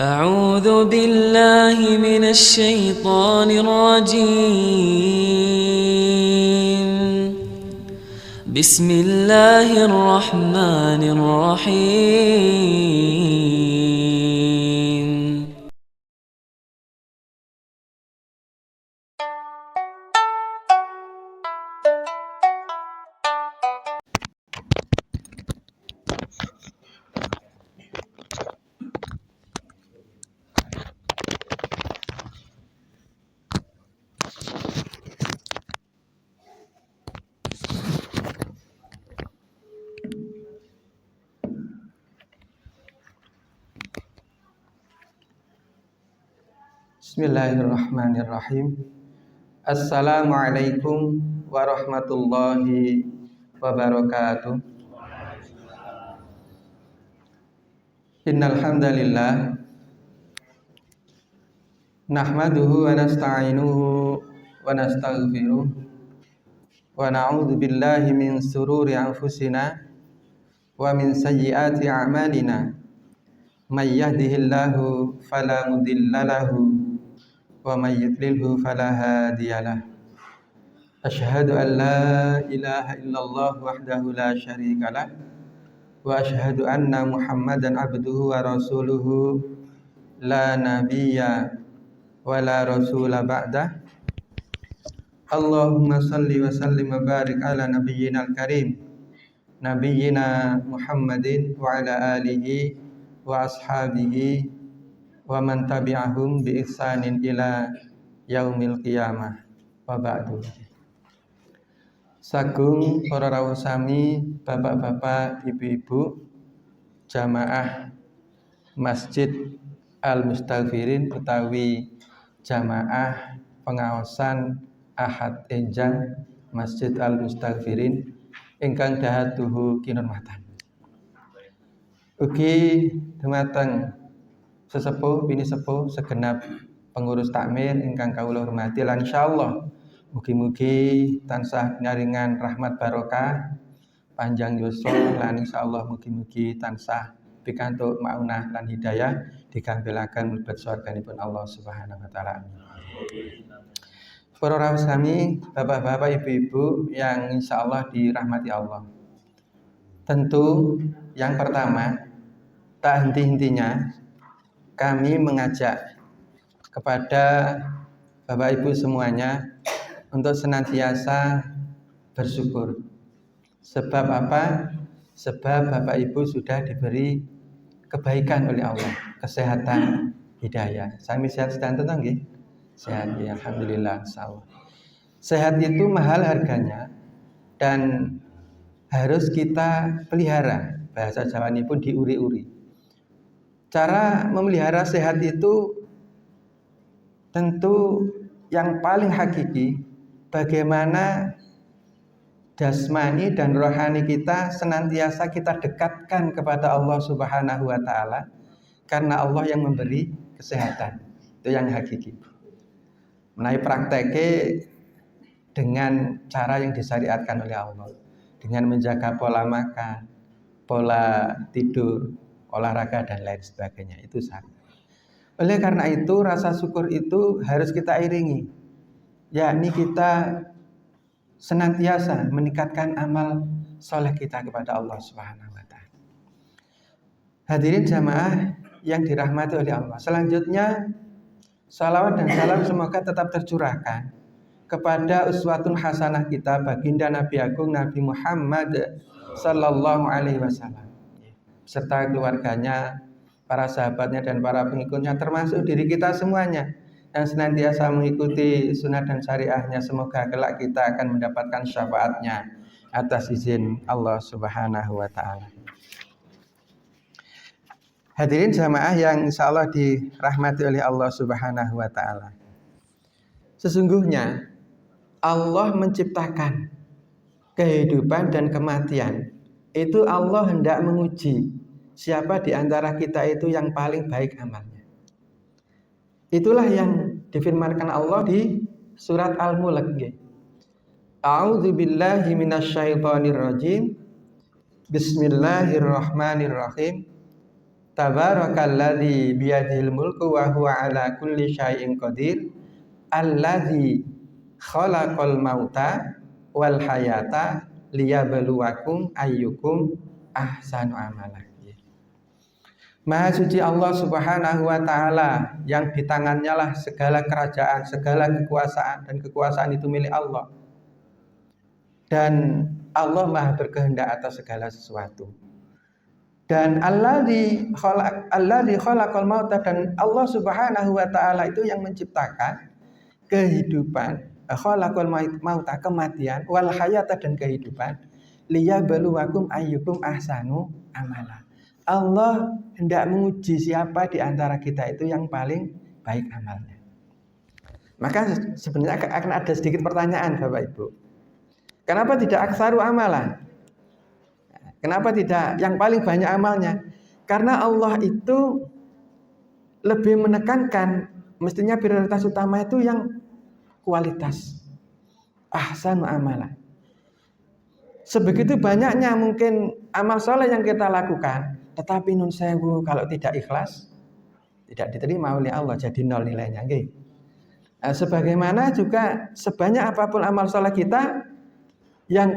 أعوذ بالله من الشيطان الرجيم. بسم الله الرحمن الرحيم. Bismillahirrahmanirrahim. Assalamualaikum warahmatullahi wabarakatuh. Innal hamdalillah nahmaduhu wa nasta'inuhu wa nastaghfiruh wa na'udzu billahi min sururi anfusina wa min sayyiati a'malina. May yahdihillahu fala mudilla lahu wa may yudlilhu fala hadiyalah. Asyhadu an la ilaha illallah wahdahu la syarikalah wa asyhadu anna Muhammadan abduhu wa rasuluhu la nabiyya wa la rasula ba'dah. Allahumma salli wa sallim wa barik ala nabiyyina al-karim nabiyyina Muhammadin wa ala alihi wa ashabihi wa man tabi'ahum bi ihsanin ila yaumil qiyamah wa ba'du. Sagung para rawuh sami, bapak-bapak, ibu-ibu, jamaah Masjid Al-Mustaghfirin utawi jamaah pengaosan Ahad Enjang Masjid Al-Mustaghfirin ingkang dahatuhu kinurmatan. Ugi dumateng sesepuh bini sepuh segenap pengurus takmir ingkang kawula hormati lan insyaallah mugi-mugi tansah naringan rahmat barokah panjang yuswa lan insyaallah mugi-mugi tansah pikantuk maunah lan hidayah digampelaken mlebet swarganipun Allah Subhanahu wa taala. Para rawuh sami, bapak-bapak, ibu-ibu yang insyaallah dirahmati Allah. Tentu yang pertama, tak henti-hentinya kami mengajak kepada Bapak Ibu semuanya untuk senantiasa bersyukur. Sebab apa? Sebab Bapak Ibu sudah diberi kebaikan oleh Allah, kesehatan, hidayah. Sami sehat sedanten nggih? Sehat ya, alhamdulillah insyaallah. Sehat itu mahal harganya dan harus kita pelihara. Bahasa Jawa ini pun diuri-uri. Cara memelihara sehat itu tentu yang paling hakiki bagaimana jasmani dan rohani kita senantiasa kita dekatkan kepada Allah Subhanahu wa taala karena Allah yang memberi kesehatan. Itu yang hakiki. Menawi prakteke dengan cara yang disyariatkan oleh Allah, dengan menjaga pola makan, pola tidur, olahraga dan lain sebagainya, itu sah. Oleh karena itu rasa syukur itu harus kita iringi, yakni kita senantiasa meningkatkan amal soleh kita kepada Allah Subhanahu wa taala. Hadirin jamaah yang dirahmati oleh Allah. Selanjutnya salawat dan salam semoga tetap tercurahkan kepada uswatun hasanah kita baginda Nabi Agung Nabi Muhammad sallallahu alaihi wasallam serta keluarganya, para sahabatnya dan para pengikutnya termasuk diri kita semuanya yang senantiasa mengikuti sunnah dan syariahnya. Semoga kelak kita akan mendapatkan syafaatnya atas izin Allah Subhanahu wa ta'ala. Hadirin jamaah yang insyaallah dirahmati oleh Allah Subhanahu wa ta'ala. Sesungguhnya Allah menciptakan kehidupan dan kematian. Itu Allah hendak menguji siapa di antara kita itu yang paling baik amalnya. Itulah yang difirmankan Allah di surat Al-Mulk. A'udzu billahi minasyaitonir rajim. Bismillahirrahmanirrahim. Tabarakalladzi biyadihil mulku wa huwa ala kulli syai'in qadir. Alladzi khalaqal mauta wal hayata liyabluwakum ayyukum ahsanu amala. Maha suci Allah Subhanahu wa taala, yang di tangannya lah segala kerajaan, segala kekuasaan, dan kekuasaan itu milik Allah. Dan Allah Maha berkehendak atas segala sesuatu. Dan alladzi khalaqal mauta, dan Allah Subhanahu wa taala itu yang menciptakan kehidupan, khalaqal mauta kematian, wal hayata dan kehidupan, liyabluwakum ayyukum ahsanu amala. Allah hendak menguji siapa di antara kita itu yang paling baik amalnya. Maka sebenarnya akan ada sedikit pertanyaan Bapak Ibu. Kenapa tidak aksaru amalan? Kenapa tidak yang paling banyak amalnya? Karena Allah itu lebih menekankan, mestinya prioritas utama itu yang kualitas. Ahsanu amalan. Sebegitu banyaknya mungkin amal soleh yang kita lakukan, tetapi nun sewu kalau tidak ikhlas, tidak diterima oleh Allah, jadi nol nilainya. Nah, sebagaimana juga sebanyak apapun amal soleh kita, yang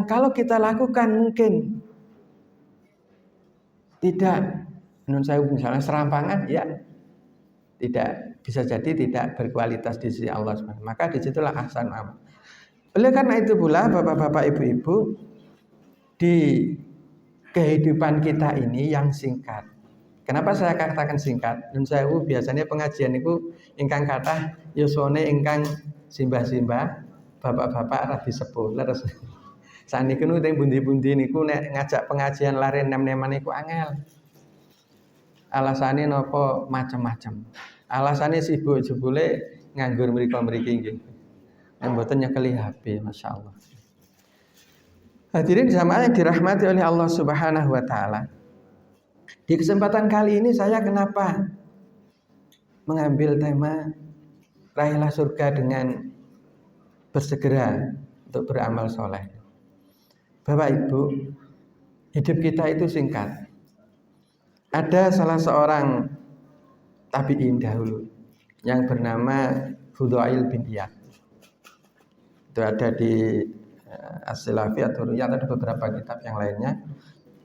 kalau kita lakukan mungkin tidak, nun sewu misalnya serampangan, ya tidak bisa jadi tidak berkualitas di sisi Allah SWT. Maka disitulah ahsan amal. Oleh karena itu pula bapak-bapak ibu-ibu, di kehidupan kita ini yang singkat. Kenapa saya katakan singkat? Nun sewu biasanya pengajian itu ingkang kathah yuswane ingkang simbah-simbah, bapak-bapak rabi sepuh leres. Saniki nu teng bundi-bundi niku nek ngajak pengajian lare nem-neman niku angel. Alasane napa macam-macam. Alasane sibuk jebule nganggur mriko-mriki nggih. Yang mboten nyekeli HP, masyaallah. Hadirin jamaah yang dirahmati oleh Allah Subhanahu wa taala. Di kesempatan kali ini saya kenapa mengambil tema raihlah surga dengan bersegera untuk beramal soleh. Bapak Ibu, hidup kita itu singkat. Ada salah seorang tabi'in dahulu yang bernama Fudail bin Iyad. Itu ada di As-Silafi atau Ruyat, ada beberapa kitab yang lainnya.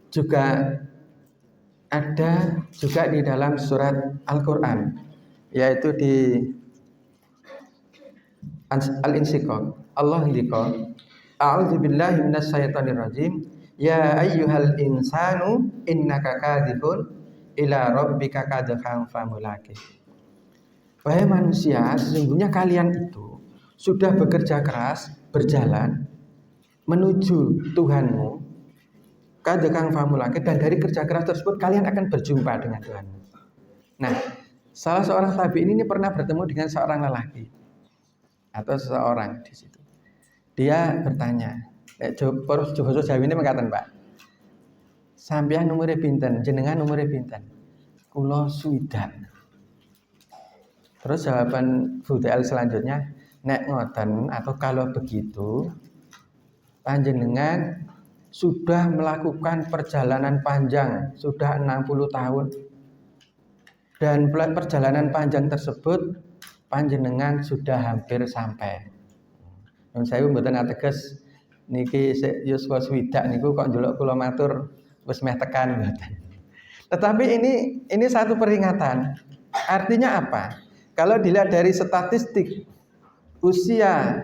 Juga ada juga di dalam surat Al-Quran, yaitu di Al-Insyiqaq. Allah liqa a'udzubillahi minasyaitonirrajim. Ya ayyuhal insanu innaka kadhibun ila rabbika kadhan famulaqih. Wahai manusia, sesungguhnya kalian itu sudah bekerja keras, berjalan menuju Tuhanmu, kadang famulake, dan dari kerja keras tersebut kalian akan berjumpa dengan Tuhanmu. Nah, salah seorang tabi'in ini pernah bertemu dengan seorang lelaki atau seseorang di situ. Dia bertanya, Jawa Jawi ini mengatakan, Pak, sampeyan umure pinten, jenengan umure pinten? Kula swidak. Terus jawaban Fudail selanjutnya, nek ngoten atau kalau begitu panjenengan sudah melakukan perjalanan panjang, sudah 60 tahun. Dan perjalanan panjang tersebut panjenengan sudah hampir sampai. Nun saya mboten ateges niki yuswa swidak niku kok ndelok kula matur wis meh tekan mboten. Tetapi ini satu peringatan. Artinya apa? Kalau dilihat dari statistik usia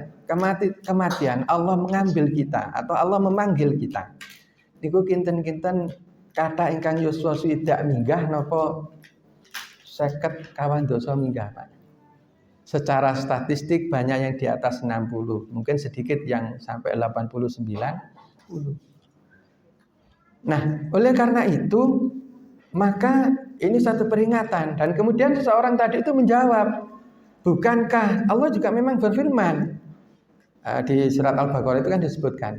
kematian, Allah mengambil kita atau Allah memanggil kita. Niku kinten-kinten kata ingkang yuswa swidak minggah napa 50 kawan dosa minggah, Pak. Secara statistik banyak yang di atas 60, mungkin sedikit yang sampai 89. Nah, oleh karena itu maka ini satu peringatan. Dan kemudian seseorang tadi itu menjawab, bukankah Allah juga memang berfirman di surat Al-Baqarah itu kan disebutkan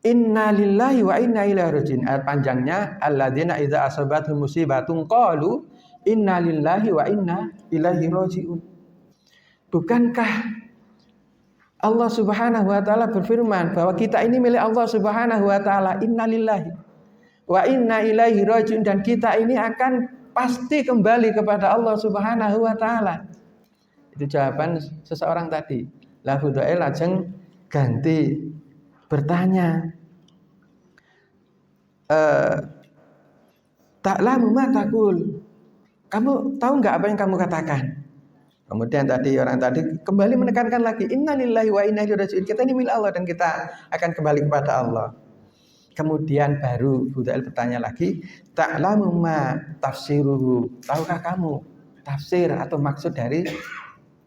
Inna lillahi wa inna ilaihi raji'un. Ayat panjangnya alladzina idza asabatuhum musibatun qalu inna lillahi wa inna ilaihi raji'un. Bukankah Allah Subhanahu wa taala berfirman bahwa kita ini milik Allah Subhanahu wa taala, inna lillahi. Wa inna ilaihi rajiun, dan kita ini akan pasti kembali kepada Allah Subhanahu wa taala. Itu jawaban seseorang tadi. La Fudail lajeng ganti bertanya, ta'lamu ma taqul. Kamu tahu enggak apa yang kamu katakan? Kemudian tadi orang tadi kembali menekankan lagi, innalillahi wa inna ilaihi rajiun. Kita ini milik Allah dan kita akan kembali kepada Allah. Kemudian baru Fudail bertanya lagi, ta'lamu ma tafsiruhu. Tahukah kamu tafsir atau maksud dari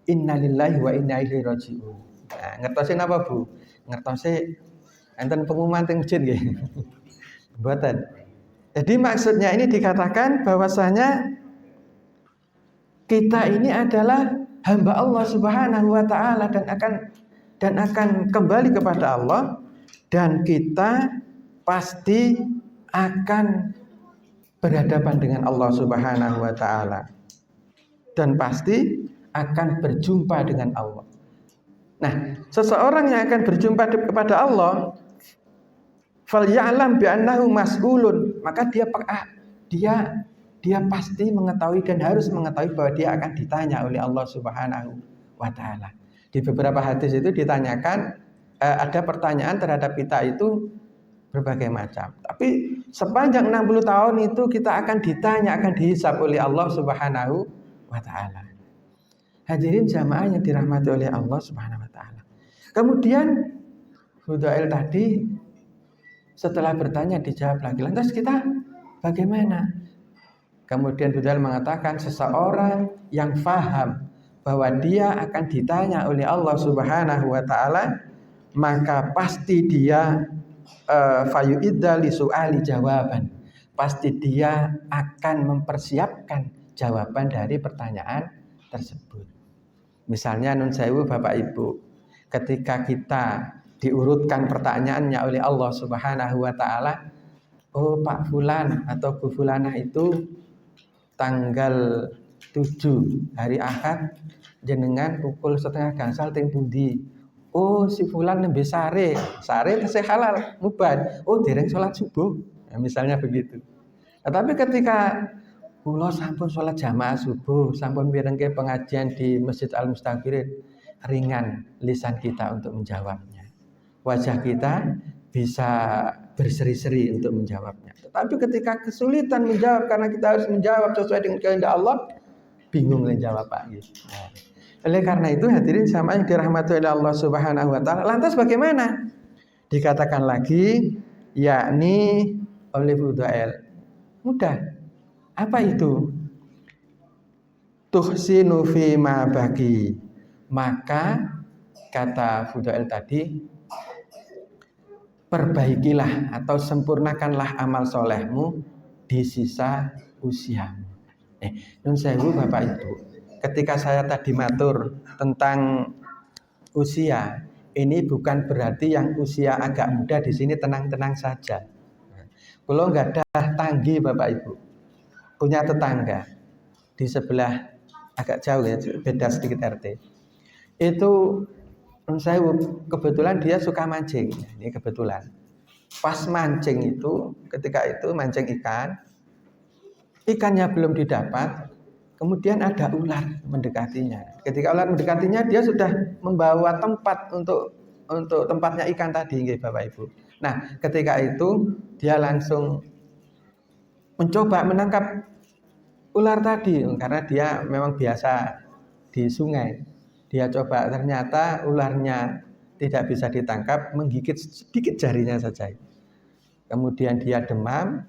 innalillahi wa inna ilaihi rajiun? Nah, ngertosin apa, Bu? Ngertosin enten pengumuman teng masjid nggih. Mboten. Jadi maksudnya ini dikatakan bahwasanya kita ini adalah hamba Allah Subhanahu wa taala dan akan kembali kepada Allah, dan kita pasti akan berhadapan dengan Allah Subhanahu wa taala dan pasti akan berjumpa dengan Allah. Nah, seseorang yang akan berjumpa kepada Allah, falyalam bi annahu mas'ulun, maka dia pasti mengetahui dan harus mengetahui bahwa dia akan ditanya oleh Allah Subhanahu wa taala. Di beberapa hadis itu ditanyakan, ada pertanyaan terhadap kita itu berbagai macam. Tapi sepanjang 60 tahun itu kita akan ditanya, akan dihisab oleh Allah Subhanahu wa taala. Hadirin jamaah yang dirahmati oleh Allah Subhanahu wa taala. Kemudian Fudail tadi setelah bertanya dijawab lagi, lantas kita bagaimana? Kemudian Fudail mengatakan, seseorang yang faham bahwa dia akan ditanya oleh Allah Subhanahu wa taala, maka pasti dia fayu'idda li su'ali jawaban. Pasti dia akan mempersiapkan jawaban dari pertanyaan tersebut. Misalnya nun sewu Bapak Ibu, ketika kita diurutkan pertanyaannya oleh Allah Subhanahu wa taala, oh Pak Fulan atau Bu Fulanah itu tanggal 7 hari Ahad jenengan pukul 7:30 gangsal teng pundi? Oh si Fulan nembe sare tesih halal mubah. Oh dereng salat subuh. Nah, misalnya begitu. Tetapi ketika kula sampun salat jamaah subuh, sampun mirengke pengajian di Masjid Al-Mustaqirin, ringan lisan kita untuk menjawabnya. Wajah kita bisa berseri-seri untuk menjawabnya. Tetapi ketika kesulitan menjawab karena kita harus menjawab sesuai dengan kehendak Allah, bingung menjawab Pak. Nah, oleh karena itu hadirin sama yang dirahmati oleh Allah Subhanahu wa taala, lantas bagaimana? Dikatakan lagi, yakni oleh Fudail. Mudah. Apa itu? Tuhsinu fi ma bagi. Maka kata Fudail tadi, perbaikilah atau sempurnakanlah amal solehmu di sisa usiamu. Nun sewu Bapak Ibu, ketika saya tadi matur tentang usia, ini bukan berarti yang usia agak muda di sini tenang-tenang saja. Kalau nggak ada tanggi Bapak Ibu, punya tetangga di sebelah agak jauh ya, beda sedikit RT. Itu saya kebetulan dia suka mancing. Ini kebetulan. Pas mancing itu, ketika itu mancing ikan, ikannya belum didapat, kemudian ada ular mendekatinya. Ketika ular mendekatinya, dia sudah membawa tempat untuk tempatnya ikan tadi, Bapak Ibu. Nah, ketika itu dia langsung mencoba menangkap ular tadi, karena dia memang biasa di sungai. Dia coba, ternyata ularnya tidak bisa ditangkap, menggigit sedikit jarinya saja. Kemudian dia demam,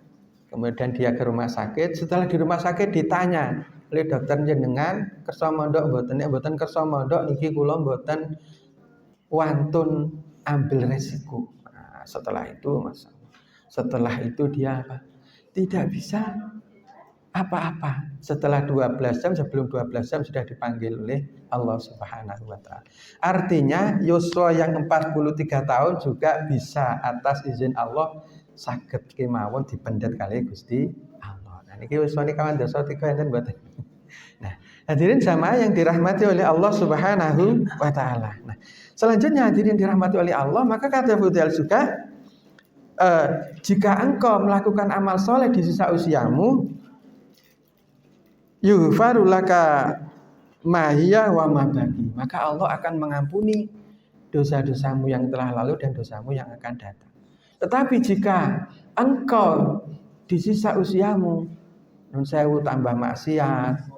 kemudian dia ke rumah sakit. Setelah di rumah sakit ditanya oleh dokter, jenengan kersa mondok mboten kersa mondok niki kula mboten wantun ambil resiko. Nah, setelah itu dia tidak bisa apa-apa. Setelah 12 jam, sebelum 12 jam sudah dipanggil oleh Allah Subhanahu wa taala. Artinya Yuswa yang 43 tahun juga bisa atas izin Allah saged kemawon dipendet kali Gusti Allah. Nah niki Yuswa niki kawan dosa 3 enten mboten. Nah, hadirin jamaah yang dirahmati oleh Allah Subhanahu wa taala. Nah, selanjutnya hadirin dirahmati oleh Allah, maka kata Fudail juga jika engkau melakukan amal soleh di sisa usiamu, yughfaru laka ma hiya wa ma baqi, maka Allah akan mengampuni dosa-dosamu yang telah lalu dan dosamu yang akan datang. Tetapi jika engkau di sisa usiamu nun sewu tambah maksiat,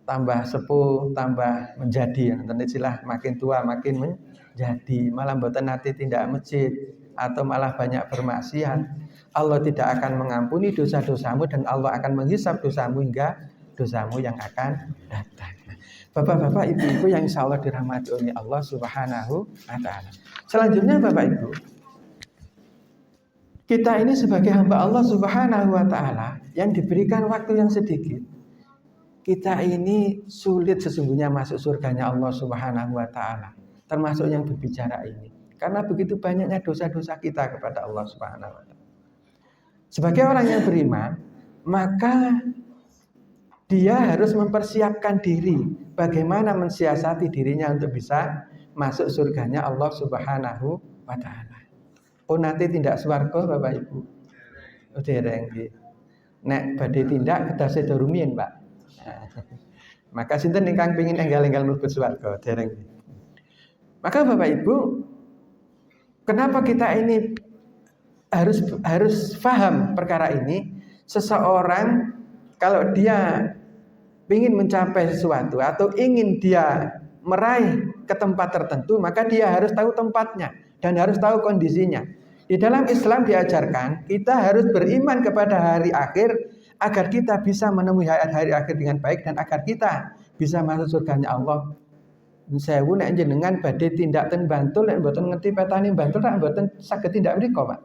tambah sepuh, tambah menjadi, istilah makin tua makin menjadi, malah mboten nate tindak masjid atau malah banyak bermaksiat, Allah tidak akan mengampuni dosa-dosamu dan Allah akan menghisap dosamu hingga dosamu yang akan datang. Bapak-bapak, ibu-ibu yang insya Allah dirahmati oleh Allah Subhanahu wa ta'ala. Selanjutnya Bapak Ibu, kita ini sebagai hamba Allah Subhanahu wa ta'ala yang diberikan waktu yang sedikit, kita ini sulit sesungguhnya masuk surganya Allah Subhanahu wa ta'ala, termasuk yang berbicara ini, karena begitu banyaknya dosa-dosa kita kepada Allah Subhanahu wa ta'ala. Sebagai orang yang beriman, maka dia harus mempersiapkan diri bagaimana mensiasati dirinya untuk bisa masuk surganya Allah Subhanahu wa ta'ala. Oh nanti tindak swarga Bapak Ibu. Oh dereng nggih. Nek badhe tindak kedase dorumiyin, Pak. Maka sinten ingkang pengin enggal-enggal mlebu swarga dereng. Maka Bapak Ibu, kenapa kita ini harus paham perkara ini? Seseorang kalau dia ingin mencapai sesuatu atau ingin dia meraih ke tempat tertentu, maka dia harus tahu tempatnya dan harus tahu kondisinya. Di dalam Islam diajarkan kita harus beriman kepada hari akhir agar kita bisa menemui hari akhir dengan baik dan agar kita bisa masuk surganya Allah. Sewu nek jenengan badhe tindak ten Bantul nek mboten ngerti petane Bantul nek mboten saged tindak mriku, Pak.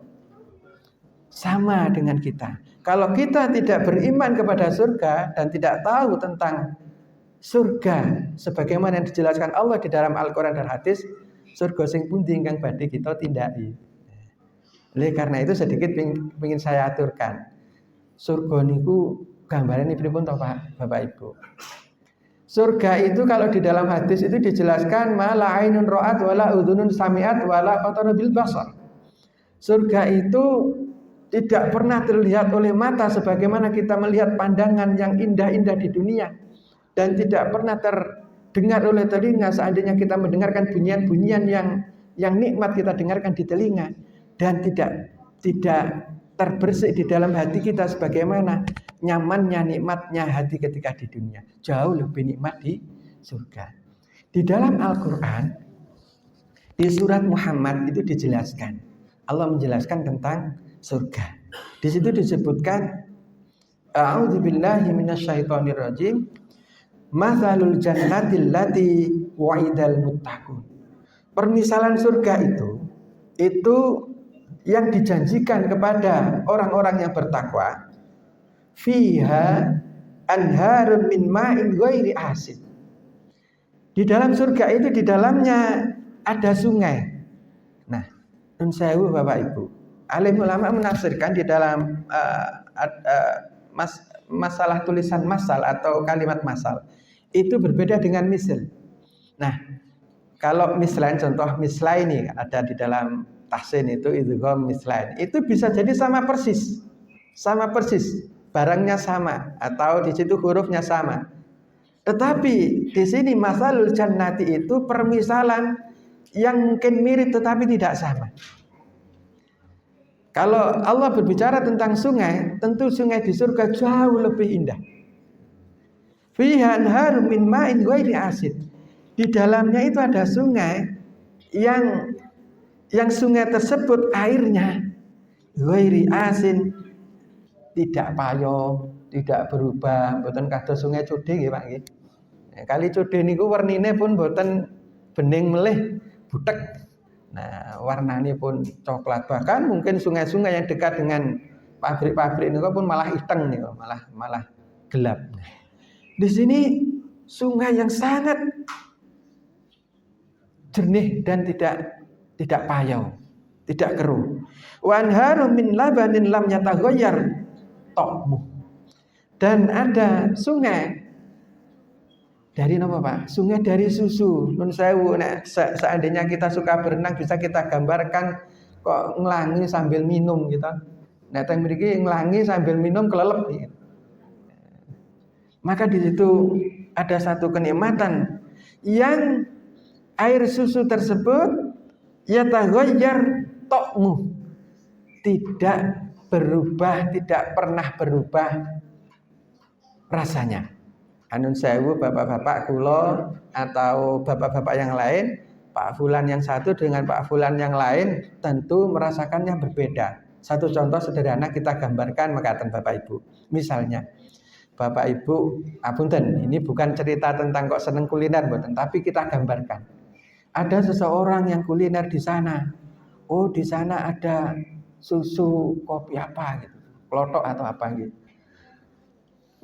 Sama dengan kita. Kalau kita tidak beriman kepada surga dan tidak tahu tentang surga sebagaimana yang dijelaskan Allah di dalam Al-Qur'an dan hadis, surga sing pundi ingkang badhe kita tindaki. Oleh karena itu sedikit ingin saya aturkan. Surga niku gambarannya pripun to Pak, Bapak Ibu? Surga itu kalau di dalam hadis itu dijelaskan mala ainun ra'at wala udhunun sami'at wala khatara bil basar. Surga itu tidak pernah terlihat oleh mata sebagaimana kita melihat pandangan yang indah-indah di dunia, dan tidak pernah terdengar oleh telinga seandainya kita mendengarkan bunyian-bunyian yang nikmat kita dengarkan di telinga, dan tidak terbersih di dalam hati kita sebagaimana nyamannya nikmatnya hati ketika di dunia. Jauh lebih nikmat di surga. Di dalam Al-Qur'an di surat Muhammad itu dijelaskan, Allah menjelaskan tentang surga. Di situ disebutkan a'udzubillahi minasyaitonir rajim, matsalul jannatil lati wa'idal muttaqun. Permisalan surga itu yang dijanjikan kepada orang-orang yang bertakwa, fiha anharun min ma'in ghairi asin. Di dalam surga itu di dalamnya ada sungai. Nah, nun sewu Bapak Ibu, alim ulama menafsirkan di dalam masalah tulisan masal atau kalimat masal itu berbeda dengan misal. Nah, kalau mislain, contoh mislain ini ada di dalam tahsin itu idgham mislain, itu bisa jadi sama persis, barangnya sama atau di situ hurufnya sama. Tetapi di sini masalul jannati itu permisalan yang mungkin mirip tetapi tidak sama. Kalau Allah berbicara tentang sungai, tentu sungai di surga jauh lebih indah. Fiha anharun min ma'in ghairi asin. Di dalamnya itu ada sungai yang sungai tersebut airnya ghairi asin, tidak payung, tidak berubah, mboten kados sungai Cudhe nggih Pak nggih. Kali Cudhe niku wernine pun mboten bening melih, butek. Nah, warnanya pun coklat. Bahkan mungkin sungai-sungai yang dekat dengan pabrik-pabrik ini pun malah hitam nih, malah gelap. Di sini sungai yang sangat jernih dan tidak payau, tidak keruh. Wa anharum min labanin lam yataghayyar ta'muh. Dan ada sungai dari apa Pak? Sungai dari susu. Nun sewu, seandainya kita suka berenang bisa kita gambarkan kok nglangi sambil minum gitu. Nah, teng mriki nglangi sambil minum kelelep gitu. Maka di situ ada satu kenikmatan yang air susu tersebut yataghayyar ta'mu, tidak berubah, tidak pernah berubah rasanya. Anun sewu bapak-bapak kula atau bapak-bapak yang lain, Pak Fulan yang satu dengan Pak Fulan yang lain tentu merasakannya berbeda. Satu contoh sederhana kita gambarkan mekaten Bapak Ibu. Misalnya Bapak Ibu, apunten, ini bukan cerita tentang kok seneng kuliner mboten, tapi kita gambarkan. Ada seseorang yang kuliner di sana. Oh, di sana ada susu kopi apa gitu, klothok atau apa gitu.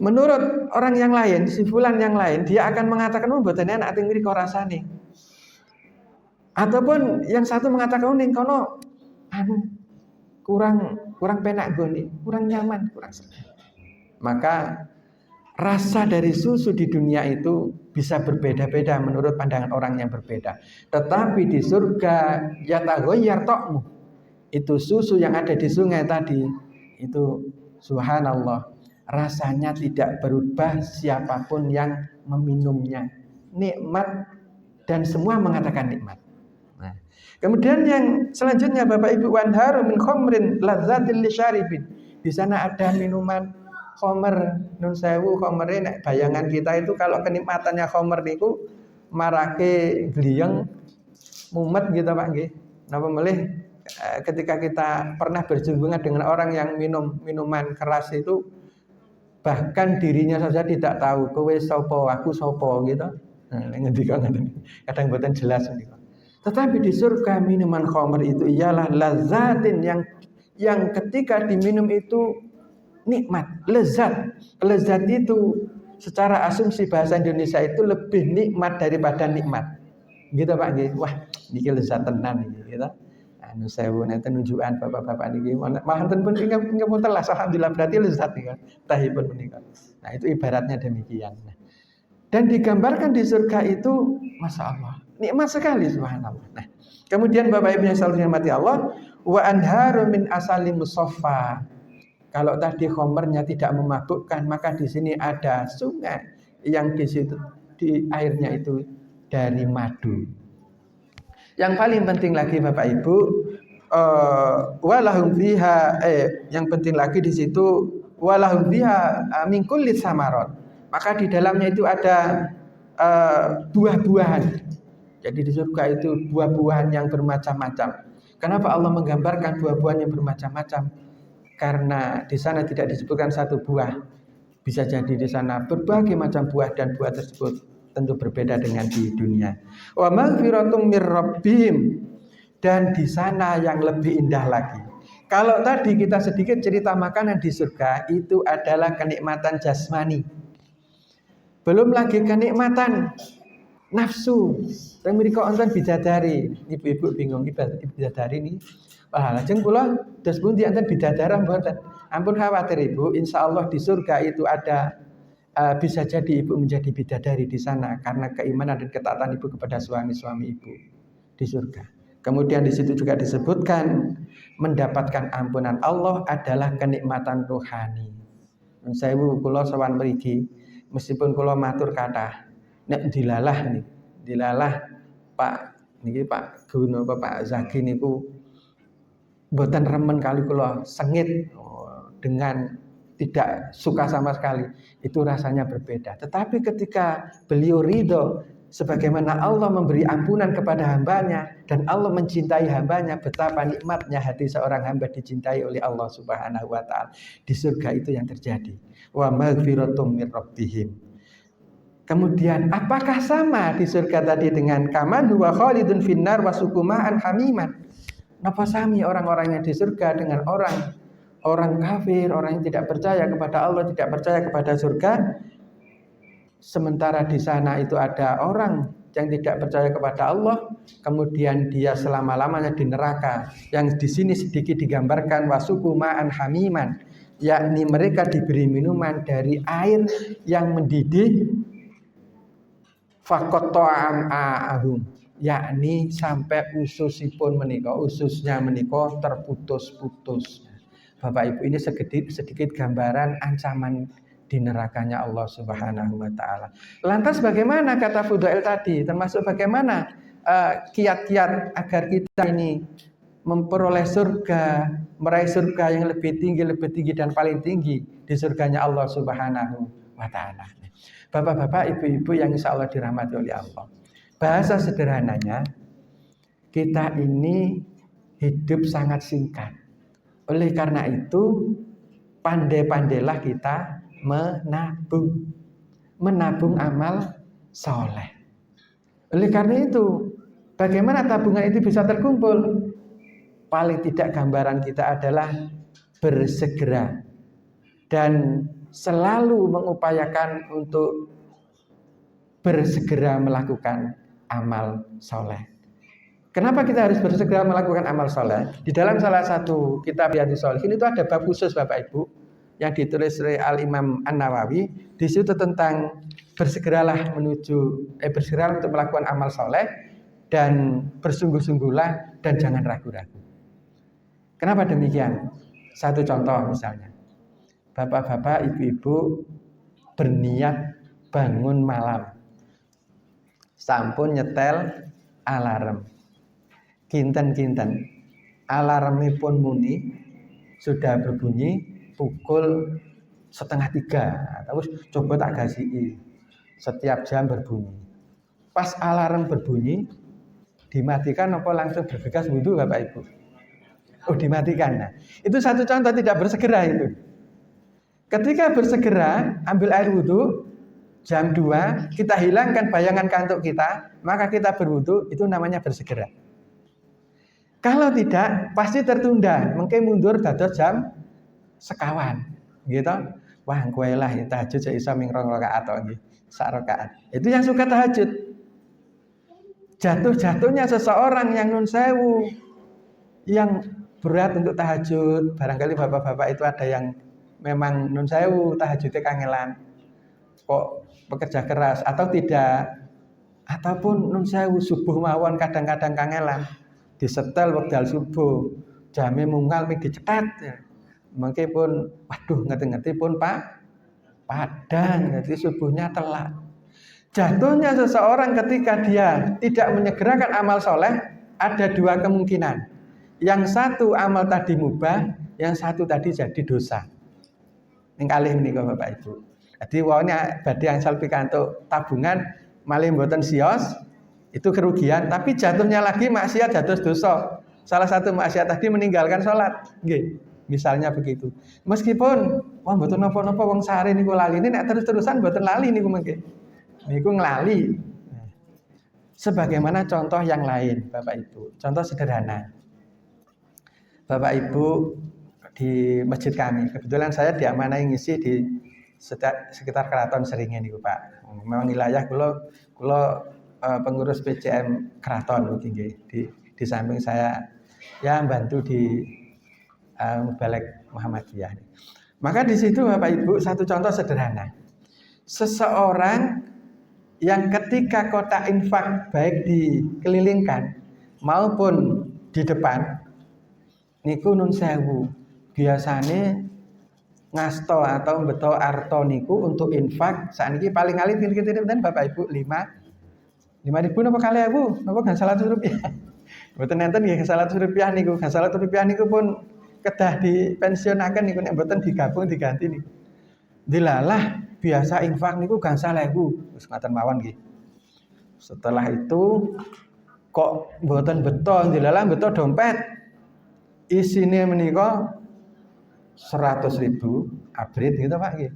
Menurut orang yang lain, si fulan yang lain, dia akan mengatakan, oh mboten enak teng mriko rasane. Ataupun yang satu mengatakan, oh ning kono kurang penak gone, kurang nyaman, kurang senang. Maka rasa dari susu di dunia itu bisa berbeda-beda menurut pandangan orang yang berbeda. Tetapi di surga yataghayyar ta'mu, itu susu yang ada di sungai tadi itu subhanallah, rasanya tidak berubah siapapun yang meminumnya. Nikmat dan semua mengatakan nikmat. Nah, kemudian yang selanjutnya Bapak Ibu, wanharu min khamrin ladzatil lisyaribin. Di sana ada minuman khamr, nun sewu khamre nek bayangan kita itu kalau kenikmatannya khamr niku marake gliyeng mumet gitu Pak nggih. Napa melih ketika kita pernah berjumpa dengan orang yang minum minuman keras itu, bahkan dirinya saja tidak tahu kowe sapa, aku sapa gitu. Nah, ngendika ngoten. Kadang mboten jelas niku. Tetapi di surga minuman khamr itu ialah lazatin yang ketika diminum itu nikmat, lezat. Lezat itu secara asumsi bahasa Indonesia itu lebih nikmat daripada nikmat. Gitu Pak nggih. Wah, niki lezat tenan iki gitu. Anu sewu nenten nunjukan bapak-bapak niki mahanten pun ingkang telas alhamdulillah berarti lezat nika tahipun menika. Nah, itu ibaratnya demikian. Nah, dan digambarkan di surga itu Masya Allah nikmat sekali subhanallah. Nah, kemudian Bapak Ibu yang selalu dirahmati Allah, wa anharu min asali musaffa. Kalau tadi khamrnya tidak memabukkan, maka di sini ada sungai yang di situ di airnya itu dari madu. Yang paling penting lagi Bapak Ibu, walahum fiha yang penting lagi di situ walahum fiha min kulli samarot. Maka di dalamnya itu ada buah-buahan. Jadi di surga itu buah-buahan yang bermacam-macam. Kenapa Allah menggambarkan buah-buahan yang bermacam-macam? Karena di sana tidak disebutkan satu buah. Bisa jadi di sana berbagai macam buah dan buah tersebut tentu berbeda dengan di dunia. Wa maghfiratum mir rabbihim, dan di sana yang lebih indah lagi. Kalau tadi kita sedikit cerita makanan di surga itu adalah kenikmatan jasmani. Belum lagi kenikmatan nafsu. Teng mriko wonten bidadari. Ibu-ibu bingung bidadari ini. Wah, lajeng kula dos pundi enten bidadara mboten. Ampun khawatir Ibu, insyaallah di surga itu ada bisa jadi Ibu menjadi bidadari di sana karena keimanan dan ketaatan Ibu kepada suami-suami Ibu di surga. Kemudian di situ juga disebutkan mendapatkan ampunan Allah adalah kenikmatan rohani. Sewu kula sowan mriki, meskipun kula matur kathah, nek dilalah Pak niki Pak Gun apa Pak Zaki niku mboten remen kali kula sengit dengan tidak suka sama sekali, itu rasanya berbeda. Tetapi ketika beliau ridho sebagaimana Allah memberi ampunan kepada hambanya dan Allah mencintai hambanya, betapa nikmatnya hati seorang hamba dicintai oleh Allah Subhanahu wa taala. Di surga itu yang terjadi. Wa maghfiratum mir rabbihim. Kemudian apakah sama di surga tadi dengan kaman huwa khalidun finnar wa sukuma'an hamiman? Napa sami orang-orang yang di surga dengan orang kafir, orang yang tidak percaya kepada Allah, tidak percaya kepada surga? Sementara di sana itu ada orang yang tidak percaya kepada Allah, kemudian dia selama-lamanya di neraka. Yang di sini sedikit digambarkan wasuku ma'an hamiman, yakni mereka diberi minuman dari air yang mendidih. Faqatta'am a'ahum, yakni sampai ususnya menika terputus-putus. Bapak Ibu, ini sedikit gambaran ancaman di nerakanya Allah Subhanahu wa taala. Lantas bagaimana kata Fudail tadi, termasuk bagaimana kiat-kiat agar kita ini memperoleh surga, meraih surga yang lebih tinggi dan paling tinggi di surganya Allah Subhanahu wa taala. Bapak-bapak, ibu-ibu yang insya Allah dirahmati oleh Allah. Bahasa sederhananya, kita ini hidup sangat singkat. Oleh karena itu, pandai-pandailah kita menabung amal soleh. Oleh karena itu, bagaimana tabungan itu bisa terkumpul? Paling tidak gambaran kita adalah bersegera dan selalu mengupayakan untuk bersegera melakukan amal soleh. Kenapa kita harus bersegera melakukan amal soleh? Di dalam salah satu kitab Riyadhus Shalihin itu ada bab khusus Bapak Ibu yang ditulis oleh Al-Imam An-Nawawi. Di situ tentang bersegeralah untuk melakukan amal soleh dan bersungguh-sungguhlah dan jangan ragu-ragu. Kenapa demikian? Satu contoh misalnya, bapak-bapak, ibu-ibu berniat bangun malam, sampun nyetel alarm, kinten alarmipun muni sudah berbunyi pukul 2:30, terus coba tak gasih setiap jam berbunyi. Pas alarm berbunyi dimatikan apa langsung bergegas wudhu Bapak Ibu? Oh, dimatikan. Nah, itu satu contoh tidak bersegera itu. Ketika bersegera ambil air wudhu jam 2, kita hilangkan bayangan kantuk kita, maka kita berwudhu, itu namanya bersegera. Kalau tidak, pasti tertunda, mungkin mundur dados jam 1 gitu. Wah, kowe lah tahajud saya iso ming 2 rakaat atau nggih, 1 rakaat. Itu yang suka tahajud. Jatuh-jatuhnya seseorang yang nun sewu, yang berat untuk tahajud, barangkali bapak-bapak itu ada yang memang nun sewu tahajudnya kangelan, kok bekerja keras atau tidak, ataupun nun sewu subuh mawon kadang-kadang kangelan, disetel wekdal subuh, jame munggal ming dicetet, mungkin pun waduh ngerti-ngerti pun padang, jadi subuhnya telat. Jatuhnya seseorang ketika dia tidak menyegerakan amal soleh, ada 2 kemungkinan. Yang satu amal tadi mubah, yang satu tadi jadi dosa. Ning kalih menika Bapak Ibu. Jadi wawone badhe angsal pikantuk tabungan malih mboten sios, itu kerugian, tapi jatuhnya lagi maksiat dados dosa. Salah satu maksiat tadi meninggalkan sholat, nggih. Misalnya begitu. Meskipun wah mboten napa-napa wong sare niku lali, nek terus-terusan mboten lali niku mengke. Niku nglali. Sebagaimana contoh yang lain Bapak Ibu. Contoh sederhana. Bapak Ibu di masjid kami, kebetulan saya diamanahi ngisi di sekitar Keraton Seringe niku Pak. Memang wilayah kula pengurus PCM Keraton nggih, di samping saya ya bantu di Mubalek Muhammadiyah. Maka di situ Bapak Ibu satu contoh sederhana. Seseorang yang ketika kotak infak baik dikelilingkan maupun di depan niku nun sewu biasane ngasto atau beto arto niku untuk infak sakniki paling alit pinten Bapak Ibu 5.000 napa kali Bu napa gan 100 rupiah mboten enten nggih 100 rupiah niku gan 100 rupiah niku pun kedah dipensiunaken niku nek mboten digabung diganti niku dilalah biasa infak niku gan 1.000 wis ngaten mawon nggih. Setelah itu kok mboten beto dilalah beto dompet isine menika 100.000 abrit gitu Pak nggih.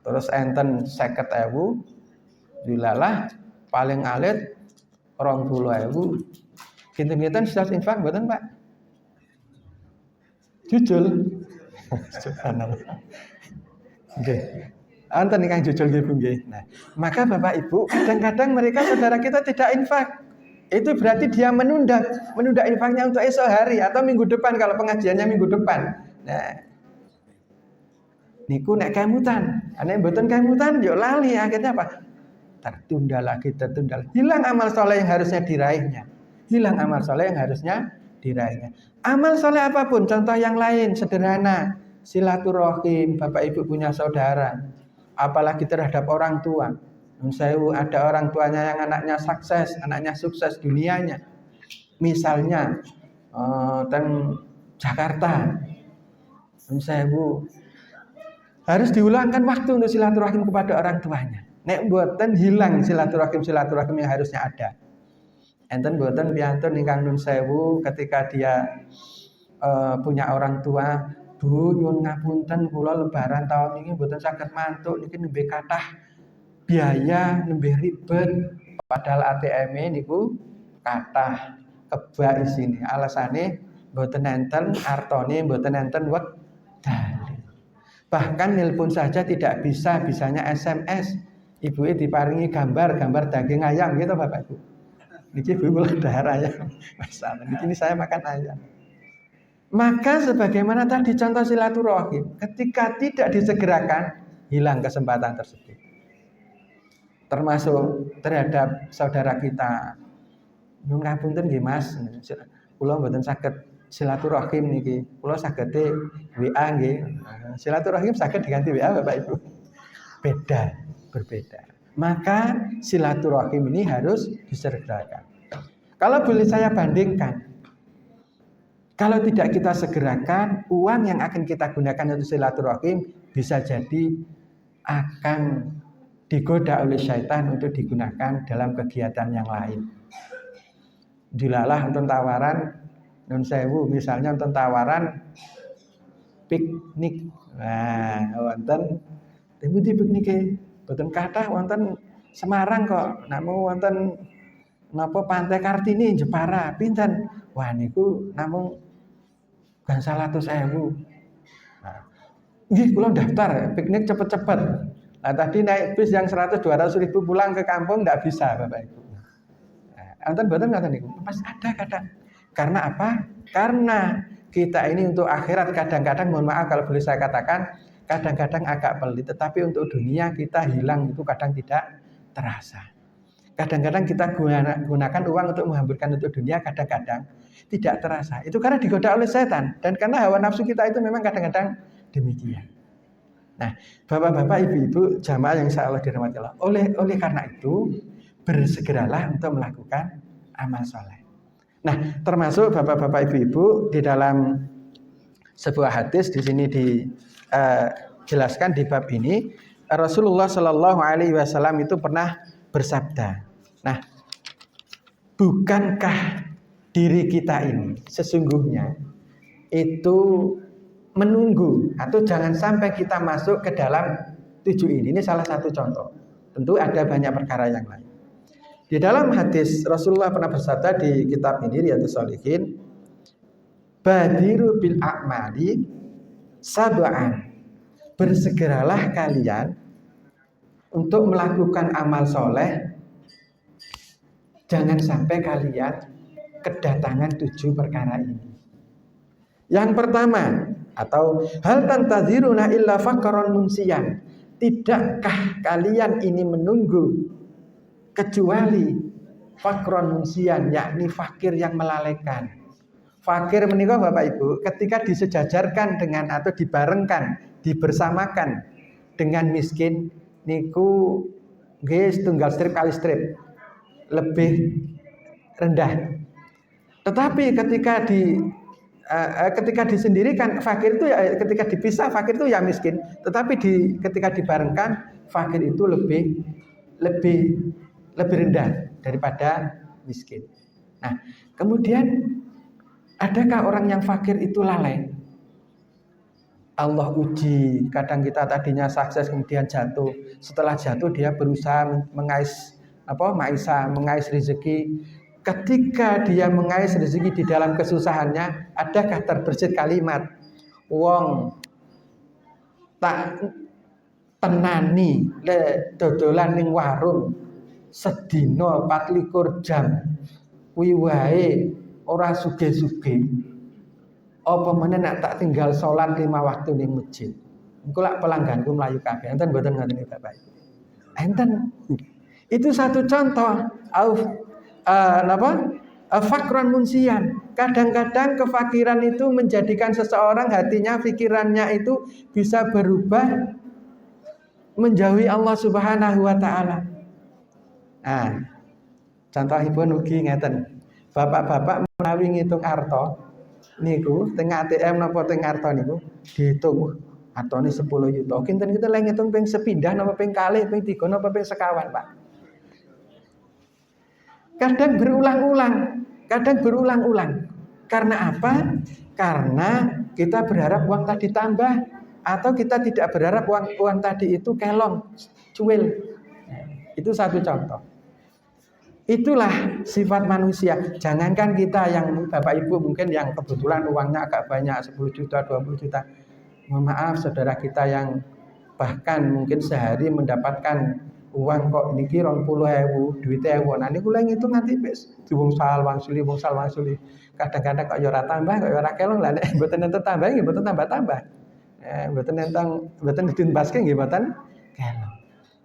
Terus enten 50.000 dilalah paling alit 20.000. Kinten-kinten sudah infak mboten Pak? Jujul. Subhanallah. Nggih. Enten ingkang jujul nggih Bu nggih. Nah, maka Bapak Ibu, kadang-kadang mereka saudara kita tidak infak. Itu berarti dia menunda infaknya untuk esok hari atau minggu depan kalau pengajiannya minggu depan. Nah, niku nek kemutan, nek mboten kemutan yo lali akhirnya apa? tertunda lagi. Hilang amal soleh yang harusnya diraihnya. Amal soleh apapun, contoh yang lain sederhana, silaturahim, bapak ibu punya saudara, apalagi terhadap orang tua. Ada orang tuanya yang anaknya sukses dunianya, misalnya dan Jakarta, harus diulangkan waktu untuk silaturahim kepada orang tuanya. Nek mboten hilang silaturahim yang harusnya ada. Enten mboten piantun ingkang nun sewu ketika dia punya orang tua, Bu nyuwun ngapunten kula lebaran tahun ini mboten saged mantuk niki nembe kathah biaya, nembe ribet, padahal ATM-e niku kathah kebak isine. Alasane mboten enten artone, mboten enten wekdal. Bahkan nelpon saja tidak bisa, bisanya SMS. Ibu diparingi gambar daging ayam gitu Bapak Ibu. Niki ibu kula dahar ayam. Masalah niki saya makan ayam. Maka sebagaimana tadi contoh silaturahim, ketika tidak disegerakan, hilang kesempatan tersebut. Termasuk terhadap saudara kita. Nyuwun ngapunten nggih Mas, kula mboten saged silaturahim niki. Kula sagede WA nggih. Silaturahim saged diganti WA Bapak Ibu. Berbeda. Maka silaturahim ini harus disegerakan. Kalau boleh saya bandingkan, kalau tidak kita segerakan, uang yang akan kita gunakan untuk silaturahim bisa jadi akan digoda oleh syaitan untuk digunakan dalam kegiatan yang lain. Dilalah untuk tawaran nun sewu, misalnya untuk tawaran piknik. Nah, wonten temudi piknike boten kathah wonten Semarang kok. Namun wonten napa Pantai Kartini Jepara pinten? Wah niku namung gangsal atus ewu. Nah, nggih kula daftar piknik cepet-cepet. Nah tadi naik bis yang 100-200 ribu pulang ke kampung nggak bisa Bapak Ibu. Anten boten ngaten niku. Pas ada kadang. Karena apa? Karena kita ini untuk akhirat kadang-kadang mohon maaf kalau boleh saya katakan kadang-kadang agak pelit, tetapi untuk dunia kita hilang itu kadang tidak terasa. Kadang-kadang kita gunakan uang untuk menghamburkan untuk dunia, kadang-kadang tidak terasa. Itu karena digoda oleh setan dan karena hawa nafsu kita itu memang kadang-kadang demikian. Nah, bapak-bapak, ibu-ibu, jamaah yang insya Allah dirahmati Allah. Oleh karena itu bersegeralah untuk melakukan amal soleh. Nah, termasuk bapak-bapak, ibu-ibu di dalam sebuah hadis di sini dijelaskan di bab ini, Rasulullah Shallallahu Alaihi Wasallam itu pernah bersabda. Nah, bukankah diri kita ini sesungguhnya itu menunggu atau jangan sampai kita masuk ke dalam 7 ini. Ini salah satu contoh. Tentu ada banyak perkara yang lain. Di dalam hadis Rasulullah pernah bersabda di kitab ini Riyadhus Shalihin, badiru bil a'mali sab'an. Bersegeralah kalian untuk melakukan amal soleh. Jangan sampai kalian kedatangan 7 perkara ini. Yang pertama, atau hal tantaziruna illa faqran munsiyan. Tidakkah kalian ini menunggu kecuali faqran munsiyan, yakni fakir yang melalaikan. Fakir menika Bapak Ibu ketika disejajarkan dengan atau dibarengkan, dibersamakan dengan miskin niku nggih tunggal strip kali strip lebih rendah. Tetapi ketika disendirikan fakir itu ya, ketika dipisah fakir itu ya miskin, tetapi ketika dibarengkan fakir itu lebih rendah daripada miskin. Nah, kemudian adakah orang yang fakir itu lalai? Allah uji, kadang kita tadinya sukses kemudian jatuh. Setelah jatuh dia berusaha mengais rezeki. Ketika dia mengais rezeki di dalam kesusahannya, adakah terbersit kalimat wong tak tenani le dodolan ning warung sedina 24 jam kuwi wae ora sugih-sugih apa meneh nek tak tinggal salat 5 waktu ning masjid engko lak pelangganku mlayu kabeh enten mboten ngoten iki Bapak. Enten Itu satu contoh. Fakron munsian. Kadang-kadang kefakiran itu menjadikan seseorang hatinya, pikirannya itu bisa berubah menjauhi Allah Subhanahu wa taala. Nah, contohipun ugi ngeten. Bapak-bapak menawi ngitung arto niku teng ATM napa teng arto niku dihitung artone 10 juta. Kinten kita lagi ngitung ping sepindah napa ping kalih, ping 3 napa ping sekawan, Pak. Kadang berulang-ulang. Karena apa? Karena kita berharap uang tadi tambah, atau kita tidak berharap uang tadi itu kelong, cuil. Itu satu contoh. Itulah sifat manusia. Jangankan kita yang Bapak Ibu mungkin yang kebetulan uangnya agak banyak, 10 juta, 20 juta. Mohon maaf saudara kita yang bahkan mungkin sehari mendapatkan uang kok niki 20.000, duitnya ewu. Nah niku lagi itu nanti wong sal wangsuli. Kadang-kadang kok ya ora tambah, kok ya ora kelong lah nek mboten enten tambah nggih mboten tambah-tambah. Mboten ditunbaske nggih mboten kelong.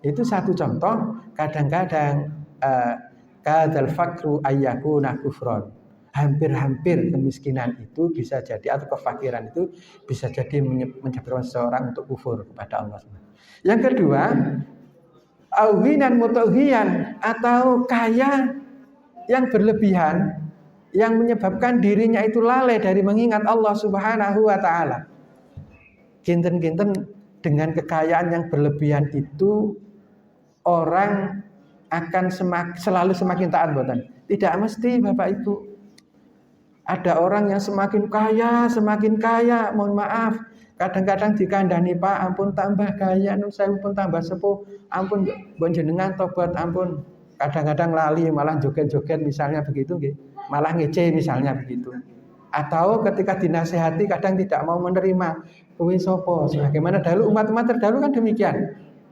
Itu satu contoh. Kadang-kadang kadal fakru ayyakuna kufron. Hampir-hampir kemiskinan itu bisa jadi, atau kefakiran itu bisa jadi menyebabkan seseorang untuk kufur kepada Allah. Yang kedua, auhinan mutauhian, atau kaya yang berlebihan yang menyebabkan dirinya itu lalai dari mengingat Allah Subhanahu wa taala. Kinten-kinten dengan kekayaan yang berlebihan itu orang akan selalu semakin taat mboten? Tidak mesti Bapak Ibu. Ada orang yang semakin kaya, mohon maaf, kadang-kadang dikandani, Pak, ampun tambah kaya, saya pun tambah sepuh, ampun bonjenengan tobat, ampun. Kadang-kadang lali malah joget-joget misalnya begitu, malah ngece misalnya begitu. Atau ketika dinasehati kadang tidak mau menerima. Kuwi sapa? Sebagaimana dahulu umat-umat terdahulu kan demikian.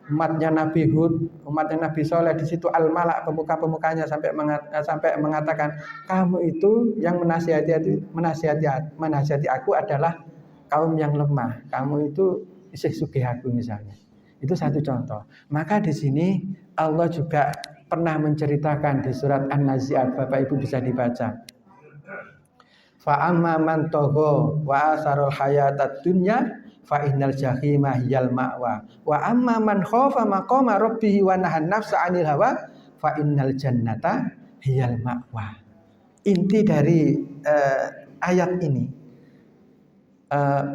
Umatnya Nabi Hud, umatnya Nabi Soleh, di situ al-malak pemuka-pemukanya sampai mengatakan, kamu itu yang menasihati aku adalah kaum yang lemah. Kamu itu isih sugih aku misalnya. Itu satu contoh. Maka di sini Allah juga pernah menceritakan di surat An-Nazi'at, Bapak Ibu bisa dibaca. Fa amma man tagha wa asarul hayatad dunya fa innal jahima hiyal ma'wa wa amma man khafa maqama rabbih wa nahan nafsa 'anil hawa fa innal jannata hiyal ma'wa. Inti dari ayat ini,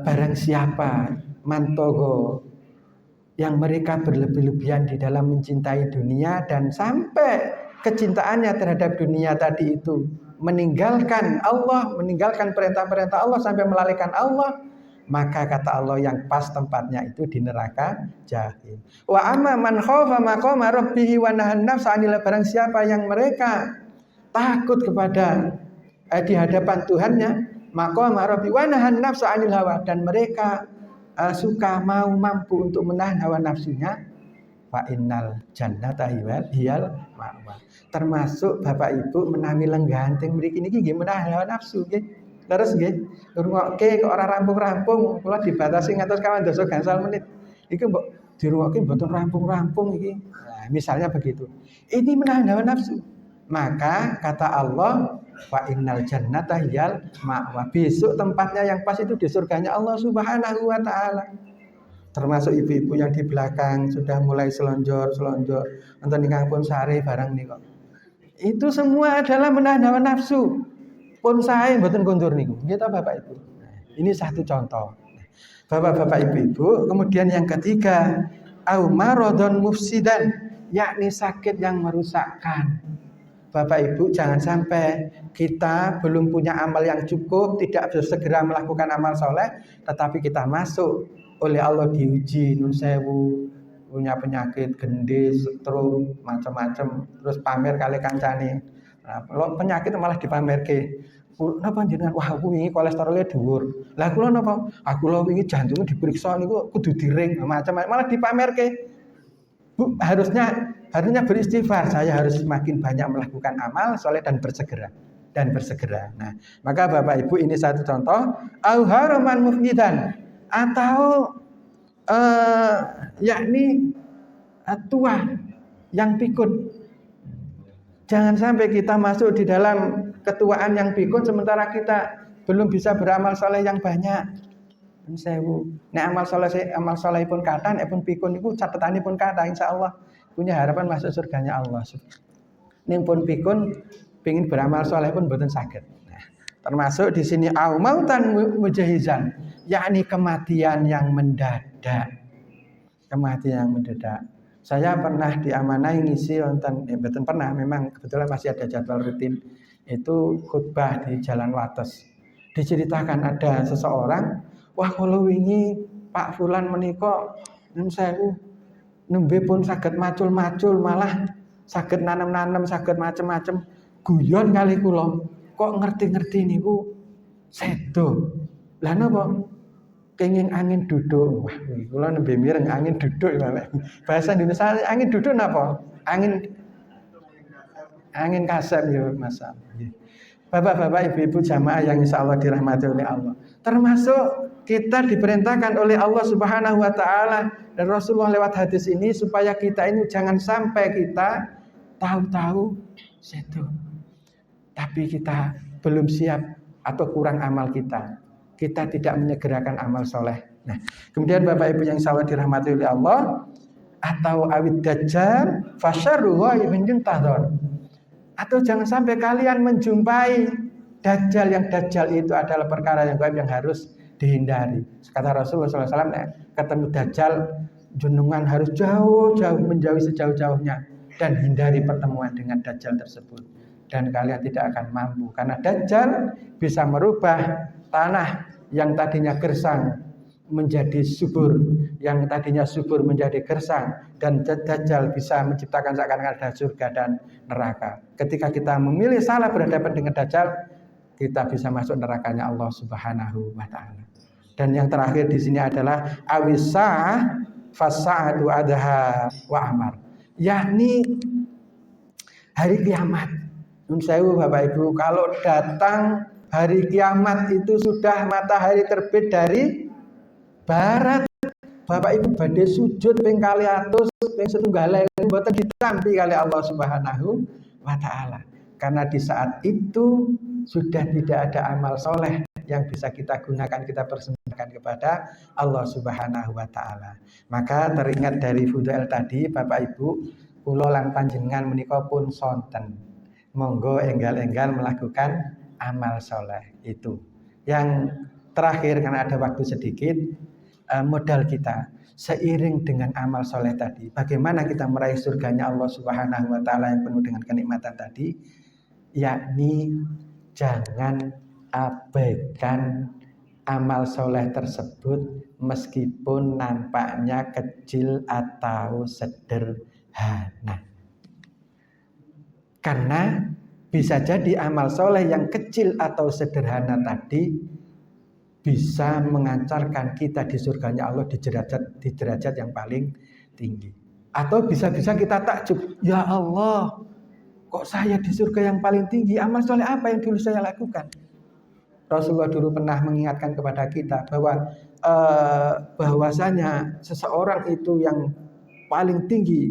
barang siapa mantogo yang mereka berlebih-lebihan di dalam mencintai dunia dan sampai kecintaannya terhadap dunia tadi itu meninggalkan Allah, meninggalkan perintah-perintah Allah sampai melalaikan Allah, maka kata Allah yang pas tempatnya itu di neraka jahim. Wa amma man khafa maqama rabbih wa nahan nafsa 'anil, barang siapa yang mereka takut kepada di hadapan Tuhannya, maqama rabbi wa nahan nafsa 'anil hawa, dan mereka suka mampu untuk menahan hawa nafsunya, fa innal jannata hiyal ma'wa. Termasuk Bapak Ibu menawi lenggahan teng mriki niki nggih menahan hawa nafsu nggih. Terus nggih, ngrungokke kok ora rampung-rampung, kula dibatasi ngantos 12 gangsal menit. Iki mbok dirungokke mboten rampung-rampung iki. Nah, misalnya begitu. Ini menahan hawa nafsu. Maka kata Allah, fa innal jannata hiyal ma'wa. Besok tempatnya yang pas itu di surganya Allah Subhanahu wa taala. Termasuk ibu-ibu yang di belakang sudah mulai selonjor, nonton ingkang pun sare barang niku. Itu semua adalah menahan hawa nafsu. Pun sae mboten kondur niku. Nggih ta Bapak Ibu. Ini satu contoh. Bapak-bapak ibu-ibu, kemudian yang ketiga, au maradun mufsidan, yakni sakit yang merusakkan. Bapak Ibu, jangan sampai kita belum punya amal yang cukup, tidak bisa segera melakukan amal soleh, tetapi kita masuk oleh Allah diuji, nun sewu, punya penyakit gendis, stroke, macam-macam, terus pamer kali kancane. Nah, penyakit malah dipamerke. Napa jenengan, wah aku wingi kolesterolnya dhuwur. Lah kula napa? Aku lho wingi jantungnya diperiksa niku kudu diring, macam-macam malah dipamerke. Bu, harusnya beristighfar. Saya harus semakin banyak melakukan amal soleh dan bersegera. Nah, maka Bapak Ibu ini satu contoh. Au haraman mufnidan, atau yakni tua yang pikun. Jangan sampai kita masuk di dalam ketuaan yang pikun sementara kita belum bisa beramal soleh yang banyak. Sewu. Nek amal soleh pun kata, nek pun pikun itu catatannya pun kata, insya Allah punya harapan masuk surganya Allah. Nek pun pikun, pingin beramal soleh pun boten saged. Nah, termasuk di sini au mautan mujahizan, yakni kematian yang mendadak. Kematian yang mendadak. Saya pernah diamanai ngisi wonten, betul pernah, memang kebetulan masih ada jadwal rutin itu khutbah di Jalan Wates. Diceritakan ada seseorang, wah kalau wingi Pak Fulan menika nun sewu nembe pun saged macul-macul, malah saged nanem-nanem, saged macem-macem, guyon kali kula. Kok ngerti-ngerti niku sedo. Lah napa? Kenging angin duduk. Wah, kula nembe mireng angin duduk ya. Bahasa Indonesia angin duduk napa? Angin kasep ya Mas. Bapak-bapak, ibu-ibu jamaah yang insya Allah dirahmati oleh Allah. Termasuk kita diperintahkan oleh Allah Subhanahu wa taala dan Rasulullah lewat hadis ini supaya kita ini jangan sampai kita tahu-tahu sedo. Tapi kita belum siap atau kurang amal kita. Kita tidak menyegerakan amal soleh. Nah, kemudian Bapak Ibu yang insya Allah dirahmati oleh Allah, atau awid dajjal fasyarruhu ibn tadhar. Atau jangan sampai kalian menjumpai dajjal, yang dajjal itu adalah perkara yang gaib yang harus dihindari. Kata Rasulullah SAW, ketemu dajjal jenengan harus jauh-jauh, menjauhi sejauh-jauhnya dan hindari pertemuan dengan dajjal tersebut. Dan kalian tidak akan mampu karena dajjal bisa merubah tanah yang tadinya gersang menjadi subur, yang tadinya subur menjadi gersang, dan dajjal bisa menciptakan seakan-akan ada surga dan neraka. Ketika kita memilih salah berhadapan dengan dajjal, kita bisa masuk nerakanya Allah Subhanahu wa taala. Dan yang terakhir di sini adalah awisah fasa'atu adha wa amar, yakni hari kiamat. Nun sewu Bapak Ibu, kalau datang hari kiamat itu sudah matahari terbit dari barat, Bapak Ibu badhe sujud ping 200 ping 1 mboten ditampi kali Allah Subhanahu wa taala. Karena di saat itu sudah tidak ada amal soleh yang bisa kita gunakan, kita persembahkan kepada Allah Subhanahu wa taala. Maka teringat dari fudail tadi Bapak Ibu, kula lan panjenengan menika pun sonten. Monggo enggal-enggal melakukan amal soleh itu. Yang terakhir, karena ada waktu sedikit, modal kita seiring dengan amal soleh tadi, bagaimana kita meraih surganya Allah Subhanahu wa taala yang penuh dengan kenikmatan tadi, yakni jangan abaikan amal soleh tersebut meskipun nampaknya kecil atau sederhana. Karena bisa jadi amal soleh yang kecil atau sederhana tadi bisa mengantarkan kita di surganya Allah di derajat yang paling tinggi. Atau bisa-bisa kita takjub, ya Allah, kok saya di surga yang paling tinggi? Amal soleh apa yang dulu saya lakukan? Rasulullah dulu pernah mengingatkan kepada kita bahwasanya seseorang itu yang paling tinggi,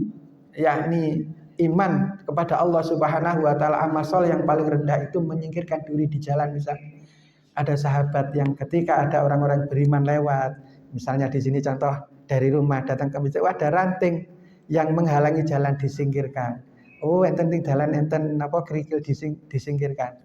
yakni iman kepada Allah Subhanahu wa taala, amal soleh yang paling rendah itu menyingkirkan duri di jalan. Misalnya ada sahabat yang ketika ada orang-orang beriman lewat, misalnya di sini contoh dari rumah datang ke masjid, ada ranting yang menghalangi jalan disingkirkan. Oh, enten jalan enten apa kerikil disingkirkan.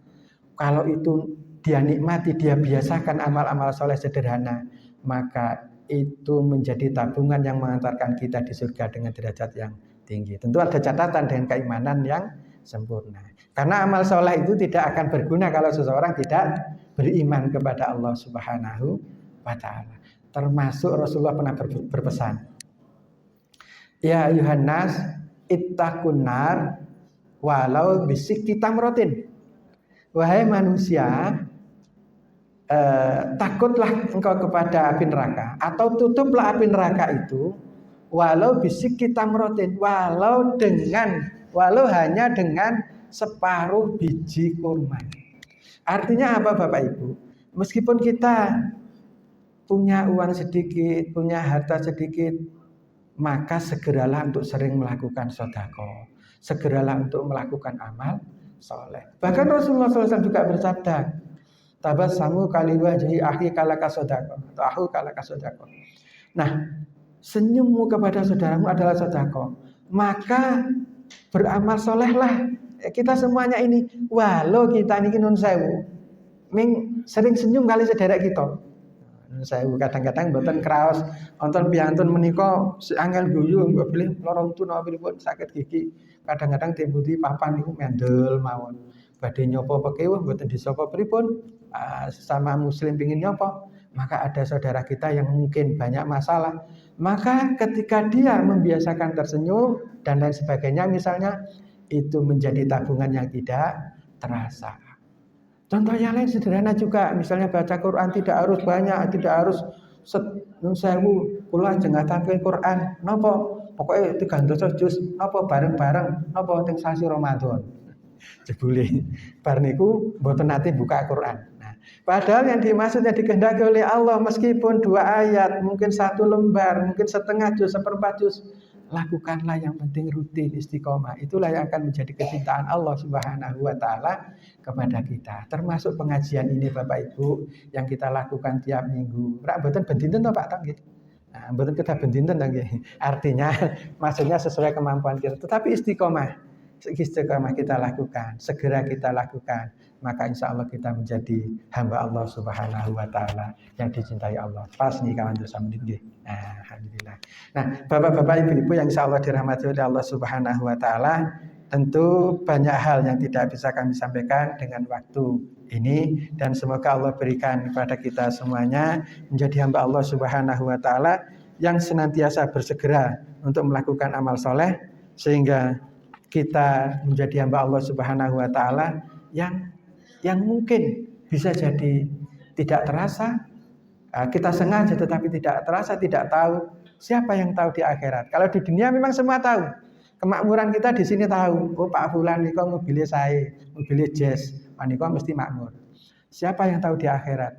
Kalau itu dia nikmati, dia biasakan amal-amal soleh sederhana, maka itu menjadi tabungan yang mengantarkan kita di surga dengan derajat yang tinggi. Tentu ada catatan dengan keimanan yang sempurna. Karena amal soleh itu tidak akan berguna kalau seseorang tidak beriman kepada Allah Subhanahu wa taala. Termasuk Rasulullah pernah berpesan, ya ayuhan nas ittaqun nar walau bisikki tamratin. Wahai manusia, takutlah engkau kepada api neraka, atau tutuplah api neraka itu walau bisikki tamratin, walau hanya dengan separuh biji kurma. Artinya apa Bapak Ibu? Meskipun kita punya uang sedikit, punya harta sedikit, maka segeralah untuk sering melakukan sedekah, segeralah untuk melakukan amal soleh. Bahkan Rasulullah SAW juga bersabda, tabassamu kali wajhi akhi kalaka sedekah, atau akhu kalaka sedekah. Nah, senyummu kepada saudaramu adalah sedekah, maka beramal solehlah. Kita semuanya ini, walau kita ini nun sewu, sering senyum kali saudara kita. Saya kadang-kadang mboten kraos wonten piyantun menika angel guyu mbok bilih lara untu napa pripun sakit gigi. Kadang-kadang timbuti papan niku mendel mawon. Badhe nyopo pekewuh mboten disapa pripun. Sama muslim pengin nyopo, maka ada saudara kita yang mungkin banyak masalah. Maka ketika dia membiasakan tersenyum dan lain sebagainya misalnya, itu menjadi tabungan yang tidak terasa. Contoh yang lain sederhana juga, misalnya baca Quran tidak harus banyak, tidak harus sewu, kula ajeng ngatakan Quran, nopo, pokoknya 300 juz, nopo bareng-bareng, nopo teng sasi Ramadan. Jebule bar niku mboten nate buka Quran. Nah, padahal yang dimaksud yang dikehendaki oleh Allah meskipun 2 ayat, mungkin 1 lembar, mungkin setengah juz, 1/4 juz, lakukanlah yang penting rutin istiqomah. Itulah yang akan menjadi kecintaan Allah Subhanahu wa taala kepada kita. Termasuk pengajian ini Bapak Ibu yang kita lakukan tiap minggu. Rak mboten ben dinten to Pak Tang nggih. Nah, mboten kita ben dinten nggih. Artinya maksudnya sesuai kemampuan kita. Tetapi istiqomah kita lakukan, segera kita lakukan, maka insya Allah kita menjadi hamba Allah Subhanahu wa taala yang dicintai Allah. Pas nih kawan dosa meninggi. Alhamdulillah. Nah, Bapak-bapak, Ibu-ibu yang insya Allah dirahmati oleh Allah Subhanahu wa taala, tentu banyak hal yang tidak bisa kami sampaikan dengan waktu ini, dan semoga Allah berikan kepada kita semuanya menjadi hamba Allah Subhanahu wa taala yang senantiasa bersegera untuk melakukan amal soleh, sehingga kita menjadi hamba Allah Subhanahu wa taala yang mungkin bisa jadi tidak terasa, kita sengaja tetapi tidak terasa, tidak tahu. Siapa yang tahu di akhirat? Kalau di dunia memang semua tahu. Kemakmuran kita di sini tahu. Oh, Pak Fulan niko mobilnya saya, mobilnya jazz, niko mesti makmur. Siapa yang tahu di akhirat?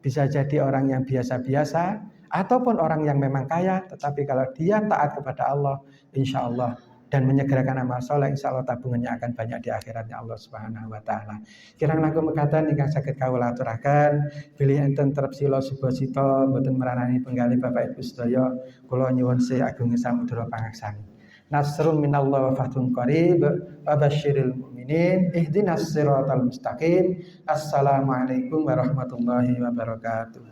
Bisa jadi orang yang biasa-biasa ataupun orang yang memang kaya, tetapi kalau dia taat kepada Allah, insya Allah, dan menyegerakan amal soleh, insya Allah tabungannya akan banyak di akhiratnya Allah Subhanahu wa taala. Kirang langkung mekaten ingkang saged kawula aturaken, bilih enten trep sila suba sita mboten meranani penggalih Bapak Ibu sedaya, kula nyuwun se agung samudra pangaksani. Nasrun minallah wa fathun qarib wa basyiril mu'minin ihdinas siratal mustaqim. Assalamualaikum warahmatullahi wabarakatuh.